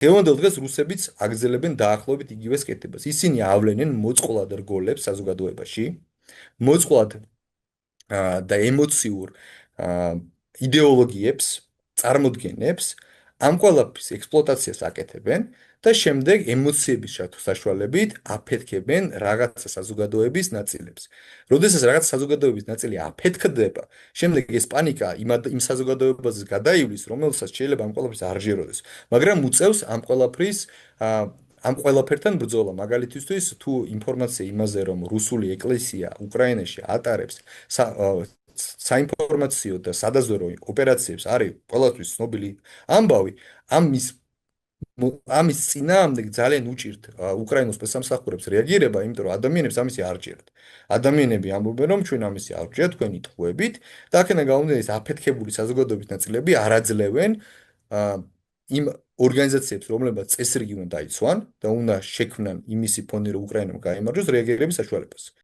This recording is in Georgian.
დღევანდელ დღეს რუსებიც აგრძელებენ დაახლოებით იგივე კეთებას. ისინი ავლენენ მოწყვლად რგოლებს საზოგადოებაში, მოწყვლად და ემოციურ აა, იდეოლოგიებს, წარმოდგენებს, ამ ყველაფრის ექსპლუატაციას აკეთებენ და შემდეგ ემოციების საშუალებით აფეთქებენ რაღაცა საზოგადოების ნაწილებს. როდესაც რაღაც საზოგადოების ნაწილი აფეთქდება, შემდეგ ეს პანიკა იმ საზოგადოებაზე გადაივლის, რომელსაც შეიძლება ამ ყველაფრის არ ჯეროდეს, მაგრამ უწევს ამ ყველაფერთან ბრძოლა. მაგალითისთვის, თუ ინფორმაცია იმაზე, რომ რუსული ეკლესია უკრაინაში ატარებს საინფორმაციო და სადაზვერო ოპერაციებს არის ყველასთვის ცნობილი ამბავი, ამის ამის წინააღმდეგ ძალიან უჭირთ უკრაინულ სპეცსამსახურებს რეაგირება, იმიტომ რომ ადამიანებს ამისი არ ჭირთ. ადამიანები ამბობენ, რომ ჩვენ ამისი არ ჭირთ თქვენი ტყუებით და აქედან გამომდინარე ეს აფეთქებული საზოგადოების ნაწილები არ აძლევენ აა, იმ ორგანიზაციებს, რომლებსაც წესრიგი უნდა დაიცვან და უნდა შექმნან იმისი ფონი, რომ უკრაინამ გაიმარჯვოს რეაგირების საშუალებას.